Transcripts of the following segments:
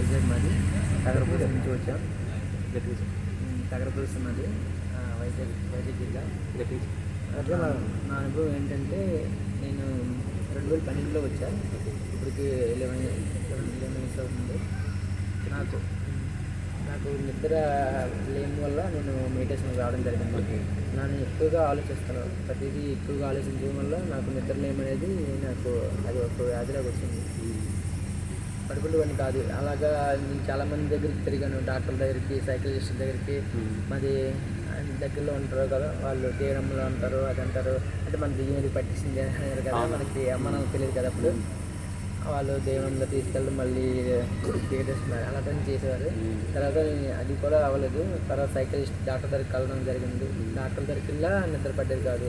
వైజాగ్ మాది. తగరపూడి నుంచి వచ్చాం. తగరపూడి ఉన్నది వైజాగ్ జిల్లా. నా అనుభవం ఏంటంటే, నేను 2012లో వచ్చాను. ఇప్పటికి 11 ఇయర్స్ అవుతుంది. నాకు నిద్ర లేని వల్ల నేను మెడిటేషన్ రావడం జరిగింది. నేను ఎక్కువగా ఆలోచిస్తాను. ప్రతిదీ ఎక్కువగా ఆలోచించడం వల్ల నాకు నిద్ర లేమనేది నాకు అది ఒక వ్యాధిలాగా వచ్చింది. పడుకునేవాడిని కాదు. అలాగా నేను చాలామంది దగ్గరికి తిరిగాను. డాక్టర్ దగ్గరికి, సైకాలజిస్ట్ దగ్గరికి. మాది దగ్గరలో ఉంటారు కదా, వాళ్ళు తీరంలో అంటారు, అది అంటారు. అంటే మన దెయ్యం పట్టించింది అన్నారు కదా, మనకి అమ్మానాలకు తెలియదు కదా. అప్పుడు వాళ్ళు దేవుళ్ళు తీసుకెళ్ళి మళ్ళీ చేస్తున్నారు, అలా పని చేసేవారు. తర్వాత అది కూడా అవ్వలేదు. తర్వాత సైకాలజిస్ట్ డాక్టర్ దగ్గరికి వెళ్ళడం జరిగింది. డాక్టర్ దగ్గరికి వెళ్ళా నిద్ర పడ్డది కాదు.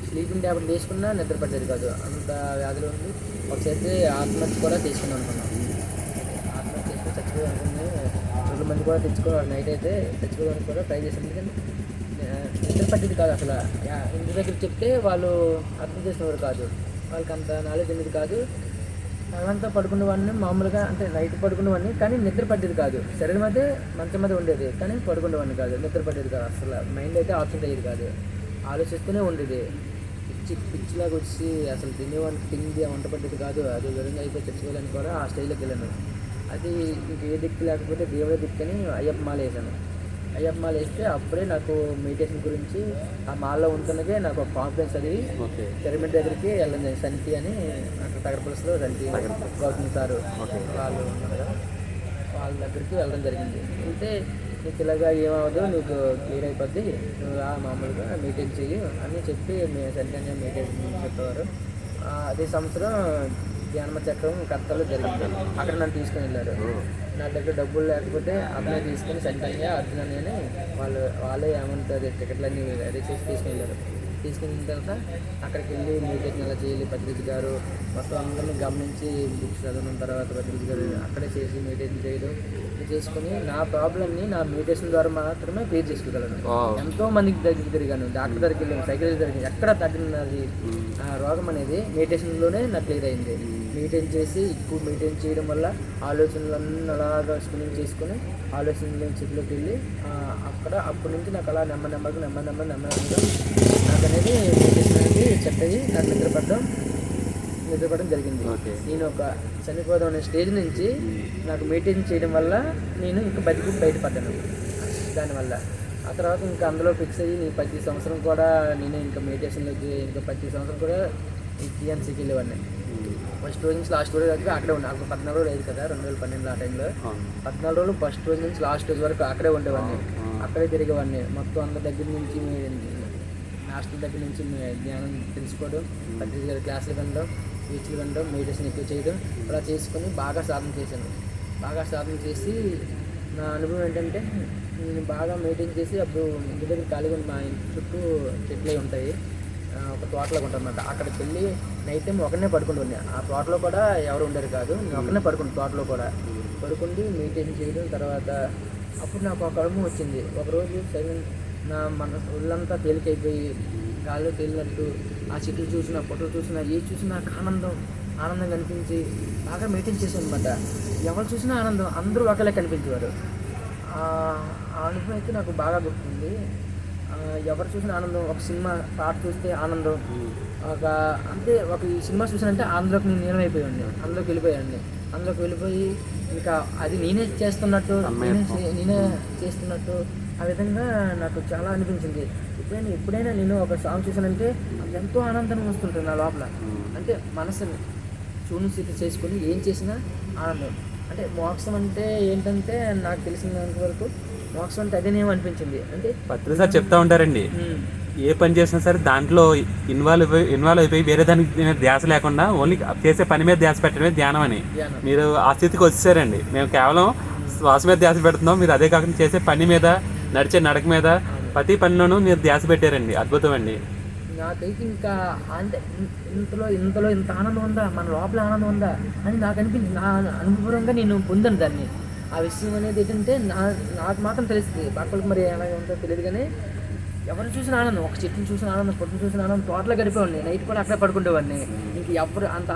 స్లీపింగ్ ట్యాబ్లెట్ తీసుకున్నా నిద్ర పడ్డది కాదు. అంత వ్యాధులు ఉంది. ఒకసారి ఆత్మహత్య కూడా తీసుకున్నాను అనుకున్నాను. ఆత్మహత్య చేసుకుని చచ్చిపోయాను. 2 మంది కూడా తెచ్చుకోవాలి. నైట్ అయితే తెచ్చుకోవడానికి కూడా ట్రై చేశాను. కానీ నిద్ర పట్టేది కాదు. అసలు ఇంటి దగ్గర చెప్తే వాళ్ళు అర్థం చేసినవారు కాదు. వాళ్ళకి అంత నాలెడ్జ్ అనేది కాదు. అదంతా పడుకునేవాడిని మామూలుగా, అంటే నైట్ పడుకునేవాడిని కానీ నిద్ర పట్టేది కాదు. శరీరం అయితే మంచం మీద ఉండేది కానీ పడుకునేవాడిని కాదు. నిద్ర పట్టేది కాదు. అసలు మైండ్ అయితే ఆప్షన్ అయ్యేది కాదు. ఆలోచిస్తూనే ఉండేది. పిచ్చిలాగా వచ్చి అసలు తిండి వంట పట్టేది కాదు. అది విధంగా అయితే చచ్చిపోయాలని కూడా ఆ స్టైల్లోకి వెళ్ళాను. అది ఇంకే దిక్కు లేకపోతే దేవుడే దిక్కని అయ్యప్ప మాల వేసాను. అయ్యప్ప మాల వేస్తే అప్పుడే నాకు మెడిటేషన్ గురించి ఆ మాలలో ఉంటున్నదే నాకు ఒక కాన్ఫిడెన్స్. అది పిరమిడ్ దగ్గరికి వెళ్ళండి, సంతి అని అక్కడ తగరపల్లిలో సంతి గౌతమ్ సారు వాళ్ళు ఉన్నారు కదా, వాళ్ళ దగ్గరికి వెళ్ళడం జరిగింది. అంటే నీకు ఇలాగా ఏమవదు, నీకు క్లియర్ అయిపోద్ది, నువ్వు మామూలుగా మెయింటైన్ చెయ్యి అని చెప్పి సరిగ్గా మెయింటైన్ చెప్పేవారు. అదే సంవత్సరం ధ్యానమ చక్రం కర్తలో జరిగింది. అక్కడ నన్ను తీసుకుని వెళ్ళారు. నా దగ్గర డబ్బులు లేకపోతే అతనే తీసుకుని సరిగ్గా అర్జున్ అని వాళ్ళే ఏమంటారు టికెట్లన్నీ రెడీ చేసి తీసుకుని వెళ్ళారు. తీసుకున్న తర్వాత అక్కడికి వెళ్ళి మెడిటేషన్ ఎలా చేయాలి, పత్రిక గారు మొత్తం అందరినీ గమనించి బుక్స్ చదవడం, తర్వాత పత్రిక గారు అక్కడే చేసి మెడిటేషన్ చేయడం చేసుకుని నా ప్రాబ్లమ్ని నా మెడిటేషన్ ద్వారా మాత్రమే క్లియర్ చేసుకోగలను. ఎంతో మందికి దగ్గరికి తిరిగాను, డాక్టర్ దగ్గరికి వెళ్ళాను, సైకాలజిస్ట్ దగ్గరికి, ఎక్కడ తగ్గినది ఆ రోగం అనేది మెడిటేషన్లోనే నాకు క్లియర్ అయింది. మెడిటేషన్ చేసి ఎక్కువ మెడిటేషన్ చేయడం వల్ల ఆలోచనలన్నీ అలాగా స్క్రీనింగ్ చేసుకుని ఆలోచనలు చెట్లోకి వెళ్ళి అప్పటి నుంచి నాకు అలా నెమ్మదిగా నాకు అనేది మెడిటేషన్ అనేది సెట్ అయ్యి నాకు నిద్రపడడం జరిగింది. నేను ఒక చనిపోదాం అనే స్టేజ్ నుంచి నాకు మెడిటేషన్ చేయడం వల్ల నేను ఇంకా బయటపడ్డాను. దానివల్ల ఆ తర్వాత ఇంకా అందులో ఫిక్స్ అయ్యి నేను ప్రతి సంవత్సరం కూడా నేను ఇంకా మెడిటేషన్లోకి ఇంకా ప్రతి సంవత్సరం కూడా టీఎన్సీకి వెళ్ళేవాడిని. ఫస్ట్ రోజు నుంచి లాస్ట్ రోజు వరకు అక్కడే ఉండే. అప్పుడు 14 రోజులు అయ్యింది కదా 2012 ఆ టైంలో. 14 రోజులు ఫస్ట్ రోజు నుంచి లాస్ట్ రోజు వరకు అక్కడే ఉండేవాడిని. అక్కడే తిరిగేవాడిని. మొత్తం అందరి దగ్గర నుంచి హాస్టల్ దగ్గర నుంచి జ్ఞానం తెలుసుకోవడం, పత్రిక గారి క్లాసులు వినడం, స్పీచ్లు వినడం, మెడిటేషన్ ఎక్కువ చేయడం, అలా చేసుకొని బాగా సాధన చేశాను. బాగా సాధన చేసి నా అనుభవం ఏంటంటే, నేను బాగా మెయింటైన్ చేసి అప్పుడు ఇంటి దగ్గర ఖాళీగా మా ఇంటి చుట్టూ చెట్లు ఉంటాయి, ఒక తోటలాగా ఉంటుంది అన్నమాట. అక్కడికి వెళ్ళి నైట్ టైం ఒకనే పడుకుంటుంది. ఆ తోటలో కూడా ఎవరు ఉండరు కాదు, నేను ఒకనే పడుకుంటు తోటలో కూడా పడుకుండి మెడిటేషన్ చేయడం. తర్వాత అప్పుడు నాకు ఒక అనుభవం వచ్చింది. ఒకరోజు మన ఒళ్ళంతా తేలికైపోయి గాల్లో తేలినట్టు ఆ చెట్లు చూసినా, ఫోటోలు చూసినా, ఏ చూసినా నాకు ఆనందం కనిపించి బాగా మెయింటైన్ చేశాను అనమాట. ఎవరు చూసినా ఆనందం, అందరూ ఒకలే కనిపించేవారు. ఆ అనుభవం అయితే నాకు బాగా గుర్తుంది. ఎవరు చూసిన ఆనందం, ఒక సినిమా పాట చూస్తే ఆనందం, ఒక ఈ సినిమా చూసానంటే అందులోకి నేను లీనమైపోయాను, అందులోకి వెళ్ళిపోయి ఇంకా అది నేనే చేస్తున్నట్టు ఆ విధంగా నాకు చాలా అనిపించింది. ఎప్పుడైనా నేను ఒక సాంగ్ చూసానంటే అది ఎంతో ఆనందం వస్తుంటుంది నా లోపల. అంటే మనసుని శూన్యస్థితి చేసుకొని ఏం చేసినా ఆనందం. అంటే మోక్షం అంటే ఏంటంటే నాకు తెలిసినంత వరకు మోక్షం అంటే అదేనేమో అనిపించింది. అంటే పత్రిక చెప్తా ఉంటారండి, ఏ పని చేసినా సరే దాంట్లో ఇన్వాల్వ్ అయిపోయి వేరే దానికి ధ్యాస లేకుండా ఓన్లీ చేసే పని మీద ధ్యాస పెట్టడమే ధ్యానం అని. మీరు ఆ స్థితికి వచ్చేసారండి. మేము కేవలం శ్వాస మీద ధ్యాస పెడుతున్నాం, మీరు అదే కాకుండా చేసే పని మీద, నడిచే నడక మీద, ప్రతి పనిలోనూ మీరు ధ్యాస పెట్టారండి. అద్భుతం అండి. నాకైతే ఇంకా అంటే ఇంతలో ఇంత ఆనందం ఉందా, మన లోపల ఆనందం ఉందా అని నాకు అనిపించింది. నా అనుభవంగా నేను పొందాను దాన్ని. ఆ విషయం అనేది ఏంటంటే నాకు మాత్రం తెలుస్తుంది, పక్కలకు మరి ఎలా ఉందో తెలియదు. కానీ ఎవరు చూసిన ఆనందం, ఒక చెట్టుని చూసిన ఆనందం, పొట్టును చూసిన ఆనందం, తోటలో గడిపేవాడిని. నైట్ కూడా అక్కడే పడుకుంటేవాడిని. ఇంక ఎవరు అంత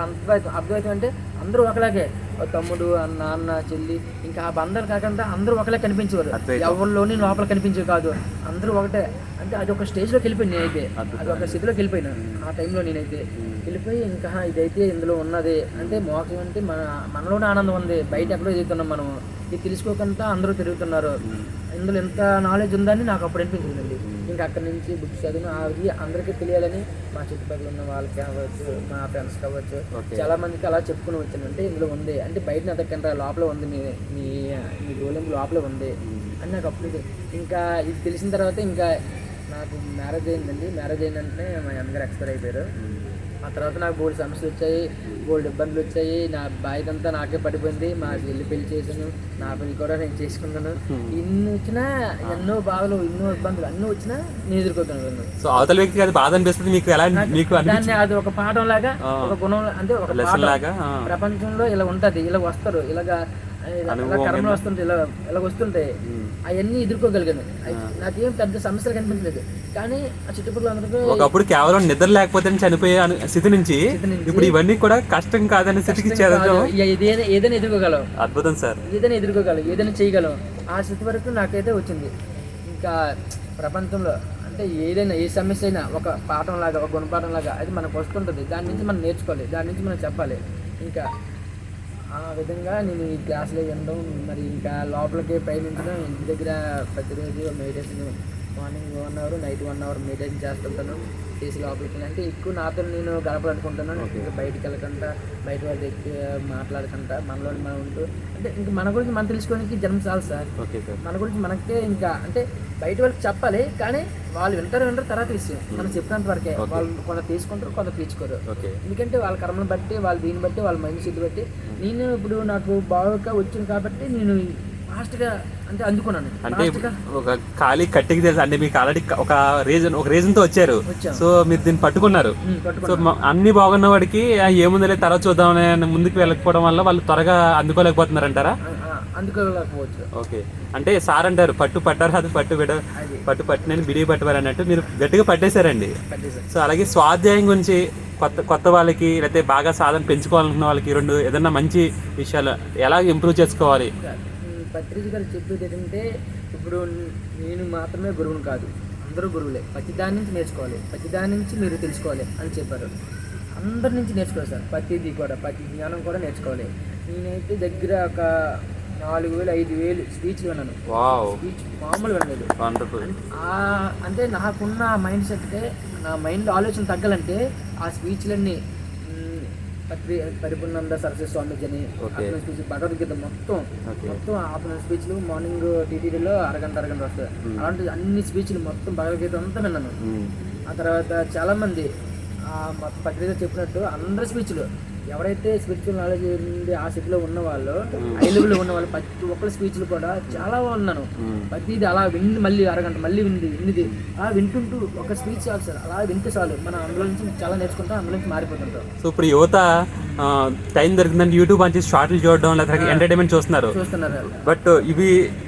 అద్వైతం అంటే అందరూ ఒకలాగే తమ్ముడు నాన్న చెల్లి ఇంకా ఆ బంధాలు కాకుండా అందరూ ఒకలే కనిపించేవారు, ఎవరిలోని లోపల కనిపించేవి కాదు, అందరూ ఒకటే. అంటే అది ఒక స్టేజ్లోకి వెళ్ళిపోయింది నేనైతే, అది ఒక స్థితిలోకి వెళ్ళిపోయినా ఆ టైంలో నేనైతే వెళ్ళిపోయి ఇంకా ఇదైతే ఇందులో ఉన్నది అంటే మోక్షం అంటే మనలోనే ఆనందం ఉంది, బయట ఎక్కడో తిరుగుతున్నాం మనం, ఇది తెలుసుకోకుండా అందరూ తిరుగుతున్నారు, ఇందులో ఎంత నాలెడ్జ్ ఉందని నాకు అప్పుడు అనిపించిందండి. ఇంకా అక్కడి నుంచి బుక్స్ చదివిన అది అందరికీ తెలియాలని మా చుట్టుపక్కల ఉన్న వాళ్ళకి కావచ్చు, మా ఫ్రెండ్స్ కావచ్చు, చాలా మందికి అలా చెప్పుకుని వచ్చాను. అంటే ఇందులో ఉంది అంటే బయట ఎదక్కంటే లోపల ఉంది, మీ గోళం లోపల ఉంది అని నాకు అప్పుడు. ఇంకా ఇది తెలిసిన తర్వాత ఇంకా నాకు మ్యారేజ్ అయిందండి. మ్యారేజ్ అయిందంటే మా అమ్మగారు ఎక్స్పైర్ అయిపోయారు. ఆ తర్వాత నాకు బోల్డ్ సమస్యలు వచ్చాయి, బోల్డ్ ఇబ్బందులు వచ్చాయి, నా బాధ్యత అంతా నాకే పడిపోయింది. మా చెల్లి పెళ్లి చేశాను, నా పెళ్లి కూడా నేను చేసుకున్నాను. ఇన్ని వచ్చినా ఎన్నో బాధలు, ఎన్నో ఇబ్బందులు అన్నీ వచ్చినా నేను ఎదుర్కొన్నాను. సో అవతల వ్యక్తికి అది బాధ అనిపిస్తుంది మీకు ఎలా? మీకు దాన్ని అది ఒక పాఠం లాగా, ఒక గుణం అంటే ఒక పాఠం లాగా. ప్రపంచంలో ఇలా ఉంటది, ఇలా వస్తారు, ఇలాగా కర్మలు వస్తుంటాయి, ఇలా వస్తుంటాయి, అవన్నీ ఎదుర్కోగలిగాను. నాకేం పెద్ద సమస్యలు కనిపించలేదు. కానీ ఆ చుట్టుపక్కల అందరికీ ఒకప్పుడు కేవలం నిద్ర లేకపోతే చనిపోయే స్థితి నుంచి ఇప్పుడు ఇవన్నీ కూడా కష్టం కాదనే స్థితికి ఏదైనా ఎదుర్కోగలం. అద్భుతం సార్. ఏదైనా ఎదుర్కోగలం, ఏదైనా చేయగలం. ఆ స్థితి వరకు నాకైతే వచ్చింది. ఇంకా ప్రపంచంలో అంటే ఏదైనా ఏ సమస్య అయినా ఒక పాఠం లాగా, ఒక గుణపాఠం లాగా అది మనకు వస్తుంటుంది. దాని నుంచి మనం నేర్చుకోవాలి, దాని నుంచి మనం చెప్పాలి. ఇంకా ఆ విధంగా నేను ఈ క్లాసులో వినడం, మరి ఇంకా లోపలికి ప్రయాణించడం, ఇంటి దగ్గర ప్రతిరోజు meditation morning 1 hour, night 1 hour meditation చేస్తుంటాను. చేసి లోపలికి అంటే ఎక్కువ నాతో నేను గడపాలనుకుంటున్నాను. ఇంకా బయటికి వెళ్ళకుండా, బయట వాళ్ళతో ఎక్కువ మాట్లాడకుండా మనలో మనం ఉంటూ, అంటే ఇంకా మన గురించి మనం తెలుసుకోవడానికి జన్మ చాలు సార్. మన గురించి మనకే ఇంకా అంటే బయట వాళ్ళకి చెప్పాలి, కానీ వాళ్ళు వింటారు తర్వాత విషయం మనం చెప్పినంత వరకే. వాళ్ళు కొంత తీసుకుంటారు, కొంత తీర్చుకోరు. ఎందుకంటే వాళ్ళ కర్మను బట్టి, వాళ్ళ దీన్ని బట్టి, వాళ్ళ మైండ్ సెట్ బట్టి. నేను ఇప్పుడు నాకు బాగా వచ్చింది కాబట్టి నేను ఫాస్ట్గా అంటే అందుకున్నాను. అంటే ఒక ఖాళీ కట్టికి తెలుసు అంటే మీకు ఆల్రెడీ ఒక రీజన్ తో వచ్చారు. సో మీరు దీన్ని పట్టుకున్నారు. సో అన్ని బాగున్న వాడికి ఏముందలే తర్వాత చూద్దామని ముందుకు వెళ్ళకపోవడం వల్ల వాళ్ళు త్వరగా అందుకోలేకపోతున్నారు అంటారా? అందుకోలేకపోవచ్చు. ఓకే, అంటే సార్ అంటారు పట్టు పట్టారు, అది పట్టు పట్టినని బిడిగి పట్టువారు అన్నట్టు మీరు గట్టిగా పట్టేశారండి. సో అలాగే స్వాధ్యాయం గురించి కొత్త వాళ్ళకి లేకపోతే బాగా సాధన పెంచుకోవాలనుకున్న వాళ్ళకి రెండు ఏదన్నా మంచి విషయాలు ఎలా ఇంప్రూవ్ చేసుకోవాలి? పత్రిక గారు చెప్పేది ఏంటంటే, ఇప్పుడు నేను మాత్రమే గురువుని కాదు, అందరూ గురువులే. ప్రతి దాని నుంచి నేర్చుకోవాలి, ప్రతి దాని నుంచి మీరు తెలుసుకోవాలి అని చెప్పారు. అందరి నుంచి నేర్చుకోవాలి సార్, ప్రతిదీ కూడా, ప్రతి జ్ఞానం కూడా నేర్చుకోవాలి. నేనైతే దగ్గర ఒక 4,000-5,000 స్పీచ్లు విన్నాను. స్పీచ్ మామూలు వినలేదు. అంటే నాకున్న మైండ్ సెట్కే, నా మైండ్లో ఆలోచన తగ్గాలంటే ఆ స్పీచ్లన్నీ పరిపూర్ణానంద సరస్వతి స్వామీజీ అని స్పీచ్, భగవద్గీత మొత్తం ఆఫ్టర్నూన్ స్పీచ్లు, మార్నింగ్ టీటీడీలో అరగంట వస్తాయి. అలాంటి అన్ని స్పీచ్లు మొత్తం భగవద్గీత అంతా విన్నాను. ఆ తర్వాత చాలామంది పత్రిక చెప్పినట్టు అందరి స్పీచ్లు, ఎవరైతే స్పిరిచువల్ నాలెడ్జ్ ఉంది ఆ స్థితిలో ఉన్న వాళ్ళు, హై లెవెల్లో ఉన్న వాళ్ళు, ప్రతి ఒక్కరి స్పీచ్లు కూడా చాలా ఉన్నాను. ప్రతిది అలా వింది, మళ్ళీ అరగంట మళ్ళీ వింది అలా వింటుంటూ ఒక స్పీచ్ చాలు సార్, అలా వింటే చాలు మనం అందులో నుంచి చాలా నేర్చుకుంటాం, అందులో నుంచి మారిపోతుంటాం. సో ఇప్పుడు యువత టైం దొరికిందంటే యూట్యూబ్ మంచి షార్ట్లు చూడడం లేకపోతే ఎంటర్టైన్మెంట్ చూస్తున్నారు. బట్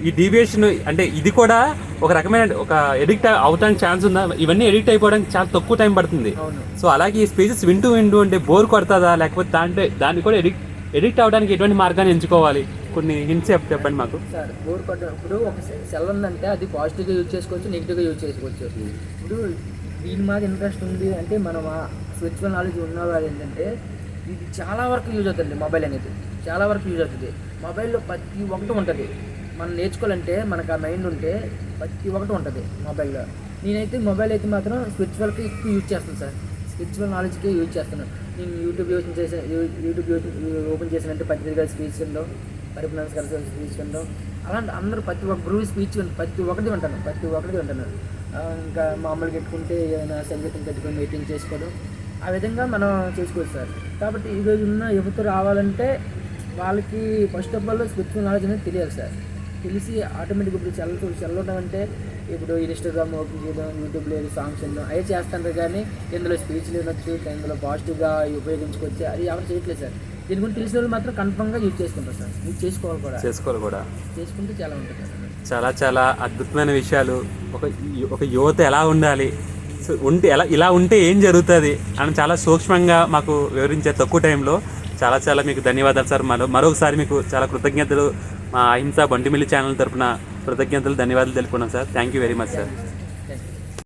ఈ డీవియేషన్ అంటే ఇది కూడా ఒక రకమైన ఒక ఎడిక్ట్ అవడానికి ఛాన్స్ ఉందా? ఇవన్నీ ఎడిక్ట్ అయిపోవడానికి చాలా తక్కువ టైం పడుతుంది. సో అలాగే ఈ స్పీచెస్ వింటూ అంటే బోర్ కొడుతుందా, లేకపోతే దాన్ని కూడా ఎడిక్ట్ అవడానికి ఎటువంటి మార్గాన్ని ఎంచుకోవాలి? కొన్ని హింట్స్ చెప్పండి మాకు సార్. బోర్ కొట్టడం, ఇప్పుడు ఒక సెల్ ఉందంటే అది పాజిటివ్గా యూజ్ చేసుకోవచ్చు, నెగిటివ్గా యూజ్ చేసుకోవచ్చు. ఇప్పుడు దీని మీద ఇంట్రెస్ట్ ఉంది అంటే మనం స్పిరిచువల్ నాలెడ్జ్ ఉన్నవాళ్ళు ఏంటంటే ఇది చాలా వరకు యూజ్ అవుతుంది. మొబైల్ అనేది చాలా వరకు యూజ్ అవుతుంది. మొబైల్లో ప్రతి ఒక్కటి ఉంటుంది. మనం నేర్చుకోవాలంటే మనకు ఆ మైండ్ ఉంటే ప్రతి ఒక్కటి ఉంటుంది మొబైల్లో. నేనైతే మొబైల్ అయితే మాత్రం స్పిరిచువల్కి ఎక్కువ యూజ్ చేస్తాను సార్, స్పిరిచువల్ నాలెడ్జ్కి యూజ్ చేస్తున్నాను. నేను యూట్యూబ్ ఓపెన్ చేసానంటే పత్రిక స్పీచ్ ఉండో, పరిపూర్ణ సరస్వతి స్పీచ్ ఉండో, అలాంటి అందరూ ప్రతి ఒక్క గురువు స్పీచ్ ప్రతి ఒక్కటి వింటాను. ఇంకా మామూలుగా పెట్టుకుంటే ఏదైనా సంగీతం పెట్టుకొని మీటింగ్ చేసుకోవడం, ఆ విధంగా మనం చేసుకోవచ్చు సార్. కాబట్టి ఈరోజు ఉన్న యువత రావాలంటే వాళ్ళకి first of all spiritual knowledge అనేది తెలియాలి సార్. తెలిసి ఆటోమేటిక్గా ఇప్పుడు చల్లడం అంటే ఇప్పుడు ఇన్స్టాగ్రామ్ ఓపెన్ చేయడం, యూట్యూబ్లో సాంగ్స్ అవి చేస్తుంటారు, కానీ ఇందులో స్పీచ్లు వినొచ్చు, ఇందులో పాజిటివ్గా ఉపయోగించుకోవచ్చు, అది ఎవరు చేయట్లేదు సార్. దీని గురించి తెలిసిన వాళ్ళు మాత్రం కన్ఫర్మ్గా యూజ్ చేసుకుంటారు సార్. యూజ్ చేసుకోవాలి కూడా చేసుకుంటే చాలా ఉంటుంది సార్. చాలా అద్భుతమైన విషయాలు. ఒక యువత ఎలా ఉండాలి, ఇలా ఉంటే ఏం జరుగుతుంది అని చాలా సూక్ష్మంగా మాకు వివరించారు తక్కువ టైంలో. చాలా చాలా మీకు ధన్యవాదాలు సార్. మరొకసారి మీకు చాలా కృతజ్ఞతలు. మా అహింస బంటిమిల్లి ఛానల్ తరపున కృతజ్ఞతలు, ధన్యవాదాలు తెలుపుకున్నాం sir. Thank you very much sir.